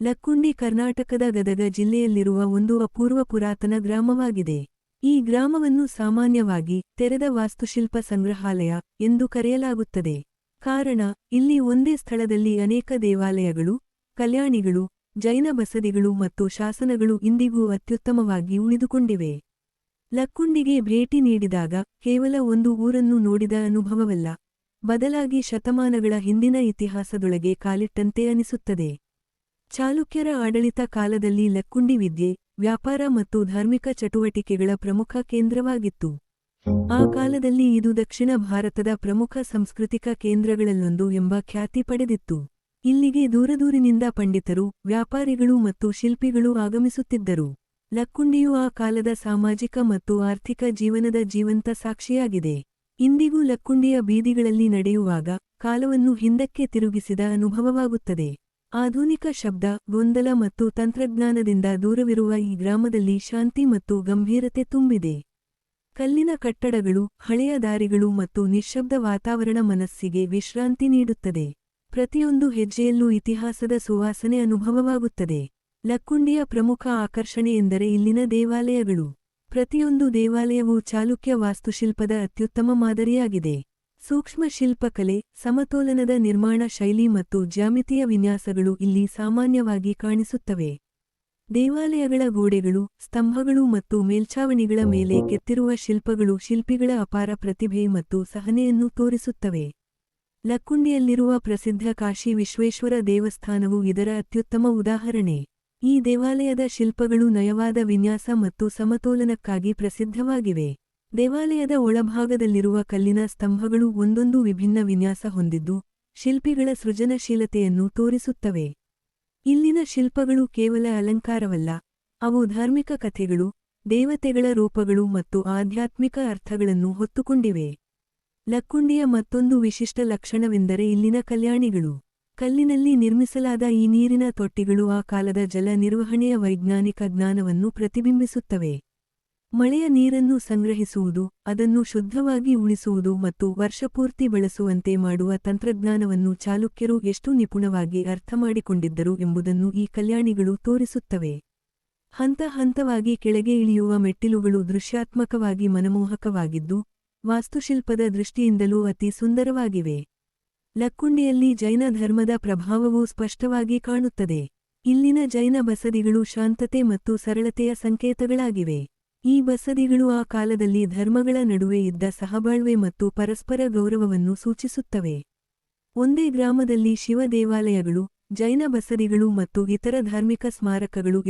ಲಕ್ಕುಂಡಿ ಕರ್ನಾಟಕದ ಗದಗ ಜಿಲ್ಲೆಯಲ್ಲಿರುವ ಒಂದು ಅಪೂರ್ವ ಪುರಾತನ ಗ್ರಾಮವಾಗಿದೆ. ಈ ಗ್ರಾಮವನ್ನು ಸಾಮಾನ್ಯವಾಗಿ ತೆರೆದ ವಾಸ್ತುಶಿಲ್ಪ ಸಂಗ್ರಹಾಲಯ ಎಂದು ಕರೆಯಲಾಗುತ್ತದೆ. ಕಾರಣ, ಇಲ್ಲಿ ಒಂದೇ ಸ್ಥಳದಲ್ಲಿ ಅನೇಕ ದೇವಾಲಯಗಳು, ಕಲ್ಯಾಣಿಗಳು, ಜೈನ ಬಸದಿಗಳು ಮತ್ತು ಶಾಸನಗಳು ಇಂದಿಗೂ ಅತ್ಯುತ್ತಮವಾಗಿ ಉಳಿದುಕೊಂಡಿವೆ. ಲಕ್ಕುಂಡಿಗೆ ಭೇಟಿ ನೀಡಿದಾಗ ಕೇವಲ ಒಂದು ಊರನ್ನು ನೋಡಿದ ಅನುಭವವಲ್ಲ, ಬದಲಾಗಿ ಶತಮಾನಗಳ ಹಿಂದಿನ ಇತಿಹಾಸದೊಳಗೆ ಕಾಲಿಟ್ಟಂತೆ ಅನಿಸುತ್ತದೆ. ಚಾಲುಕ್ಯರ ಆಡಳಿತ ಕಾಲದಲ್ಲಿ ಲಕ್ಕುಂಡಿ ವಿದ್ಯೆ, ವ್ಯಾಪಾರ ಮತ್ತು ಧಾರ್ಮಿಕ ಚಟುವಟಿಕೆಗಳ ಪ್ರಮುಖ ಕೇಂದ್ರವಾಗಿತ್ತು. ಆ ಕಾಲದಲ್ಲಿ ಇದು ದಕ್ಷಿಣ ಭಾರತದ ಪ್ರಮುಖ ಸಾಂಸ್ಕೃತಿಕ ಕೇಂದ್ರಗಳಲ್ಲೊಂದು ಎಂಬ ಖ್ಯಾತಿ ಪಡೆದಿತ್ತು. ಇಲ್ಲಿಗೆ ದೂರದೂರಿನಿಂದ ಪಂಡಿತರು, ವ್ಯಾಪಾರಿಗಳು ಮತ್ತು ಶಿಲ್ಪಿಗಳು ಆಗಮಿಸುತ್ತಿದ್ದರು. ಲಕ್ಕುಂಡಿಯು ಆ ಕಾಲದ ಸಾಮಾಜಿಕ ಮತ್ತು ಆರ್ಥಿಕ ಜೀವನದ ಜೀವಂತ ಸಾಕ್ಷಿಯಾಗಿದೆ. ಇಂದಿಗೂ ಲಕ್ಕುಂಡಿಯ ಬೀದಿಗಳಲ್ಲಿ ನಡೆಯುವಾಗ ಕಾಲವನ್ನು ಹಿಂದಕ್ಕೆ ತಿರುಗಿಸಿದ ಅನುಭವವಾಗುತ್ತದೆ. ಆಧುನಿಕ ಶಬ್ದ, ಗೊಂದಲ ಮತ್ತು ತಂತ್ರಜ್ಞಾನದಿಂದ ದೂರವಿರುವ ಈ ಗ್ರಾಮದಲ್ಲಿ ಶಾಂತಿ ಮತ್ತು ಗಂಭೀರತೆ ತುಂಬಿದೆ. ಕಲ್ಲಿನ ಕಟ್ಟಡಗಳು, ಹಳೆಯ ದಾರಿಗಳು ಮತ್ತು ನಿಶ್ಶಬ್ದ ವಾತಾವರಣ ಮನಸ್ಸಿಗೆ ವಿಶ್ರಾಂತಿ ನೀಡುತ್ತದೆ. ಪ್ರತಿಯೊಂದು ಹೆಜ್ಜೆಯಲ್ಲೂ ಇತಿಹಾಸದ ಸುವಾಸನೆ ಅನುಭವವಾಗುತ್ತದೆ. ಲಕ್ಕುಂಡಿಯ ಪ್ರಮುಖ ಆಕರ್ಷಣೆಯೆಂದರೆ ಇಲ್ಲಿನ ದೇವಾಲಯಗಳು. ಪ್ರತಿಯೊಂದು ದೇವಾಲಯವೂ ಚಾಲುಕ್ಯ ವಾಸ್ತುಶಿಲ್ಪದ ಅತ್ಯುತ್ತಮ ಮಾದರಿಯಾಗಿದೆ. ಸೂಕ್ಷ್ಮ ಶಿಲ್ಪಕಲೆ, ಸಮತೋಲನದ ನಿರ್ಮಾಣ ಶೈಲಿ ಮತ್ತು ಜ್ಯಾಮಿತೀಯ ವಿನ್ಯಾಸಗಳು ಇಲ್ಲಿ ಸಾಮಾನ್ಯವಾಗಿ ಕಾಣಿಸುತ್ತವೆ. ದೇವಾಲಯಗಳ ಗೋಡೆಗಳು, ಸ್ತಂಭಗಳು ಮತ್ತು ಮೇಲ್ಛಾವಣಿಗಳ ಮೇಲೆ ಕೆತ್ತಿರುವ ಶಿಲ್ಪಗಳು ಶಿಲ್ಪಿಗಳ ಅಪಾರ ಪ್ರತಿಭೆ ಮತ್ತು ಸಹನೆಯನ್ನು ತೋರಿಸುತ್ತವೆ. ಲಕ್ಕುಂಡಿಯಲ್ಲಿರುವ ಪ್ರಸಿದ್ಧ ಕಾಶಿ ವಿಶ್ವೇಶ್ವರ ದೇವಸ್ಥಾನವು ಇದರ ಅತ್ಯುತ್ತಮ ಉದಾಹರಣೆ. ಈ ದೇವಾಲಯದ ಶಿಲ್ಪಗಳು ನಯವಾದ ವಿನ್ಯಾಸ ಮತ್ತು ಸಮತೋಲನಕ್ಕಾಗಿ ಪ್ರಸಿದ್ಧವಾಗಿವೆ. ದೇವಾಲಯದ ಒಳಭಾಗದಲ್ಲಿರುವ ಕಲ್ಲಿನ ಸ್ತಂಭಗಳು ಒಂದೊಂದು ವಿಭಿನ್ನ ವಿನ್ಯಾಸ ಹೊಂದಿದ್ದು, ಶಿಲ್ಪಿಗಳ ಸೃಜನಶೀಲತೆಯನ್ನು ತೋರಿಸುತ್ತವೆ. ಇಲ್ಲಿನ ಶಿಲ್ಪಗಳು ಕೇವಲ ಅಲಂಕಾರವಲ್ಲ, ಅವು ಧಾರ್ಮಿಕ ಕಥೆಗಳು, ದೇವತೆಗಳ ರೂಪಗಳು ಮತ್ತು ಆಧ್ಯಾತ್ಮಿಕ ಅರ್ಥಗಳನ್ನು ಹೊತ್ತುಕೊಂಡಿವೆ. ಲಕ್ಕುಂಡಿಯ ಮತ್ತೊಂದು ವಿಶಿಷ್ಟ ಲಕ್ಷಣವೆಂದರೆ ಇಲ್ಲಿನ ಕಲ್ಯಾಣಿಗಳು. ಕಲ್ಲಿನಲ್ಲಿ ನಿರ್ಮಿಸಲಾದ ಈ ನೀರಿನ ತೊಟ್ಟಿಗಳು ಆ ಕಾಲದ ಜಲ ನಿರ್ವಹಣೆಯ ವೈಜ್ಞಾನಿಕ ಜ್ಞಾನವನ್ನು ಪ್ರತಿಬಿಂಬಿಸುತ್ತವೆ. ಮಳೆಯ ನೀರನ್ನು ಸಂಗ್ರಹಿಸುವುದು, ಅದನ್ನು ಶುದ್ಧವಾಗಿ ಉಳಿಸುವುದು ಮತ್ತು ವರ್ಷಪೂರ್ತಿ ಬಳಸುವಂತೆ ಮಾಡುವ ತಂತ್ರಜ್ಞಾನವನ್ನು ಚಾಲುಕ್ಯರು ಎಷ್ಟು ನಿಪುಣವಾಗಿ ಅರ್ಥಮಾಡಿಕೊಂಡಿದ್ದರು ಎಂಬುದನ್ನು ಈ ಕಲ್ಯಾಣಿಗಳು ತೋರಿಸುತ್ತವೆ. ಹಂತ ಹಂತವಾಗಿ ಕೆಳಗೆ ಇಳಿಯುವ ಮೆಟ್ಟಿಲುಗಳು ದೃಶ್ಯಾತ್ಮಕವಾಗಿ ಮನಮೋಹಕವಾಗಿದ್ದು, ವಾಸ್ತುಶಿಲ್ಪದ ದೃಷ್ಟಿಯಿಂದಲೂ ಅತಿ ಸುಂದರವಾಗಿವೆ. ಲಕ್ಕುಂಡಿಯಲ್ಲಿ ಜೈನ ಧರ್ಮದ ಪ್ರಭಾವವೂ ಸ್ಪಷ್ಟವಾಗಿ ಕಾಣುತ್ತದೆ. ಇಲ್ಲಿನ ಜೈನ ಬಸದಿಗಳು ಶಾಂತತೆ ಮತ್ತು ಸರಳತೆಯ ಸಂಕೇತಗಳಾಗಿವೆ. ಈ ಬಸದಿಗಳು ಆ ಕಾಲದಲ್ಲಿ ಧರ್ಮಗಳ ನಡುವೆ ಇದ್ದ ಸಹಬಾಳ್ವೆ ಮತ್ತು ಪರಸ್ಪರ ಗೌರವವನ್ನು ಸೂಚಿಸುತ್ತವೆ. ಒಂದೇ ಗ್ರಾಮದಲ್ಲಿ ಶಿವ ದೇವಾಲಯಗಳು, ಜೈನ ಬಸದಿಗಳು ಮತ್ತು ಇತರ ಧಾರ್ಮಿಕ ಸ್ಮಾರಕಗಳು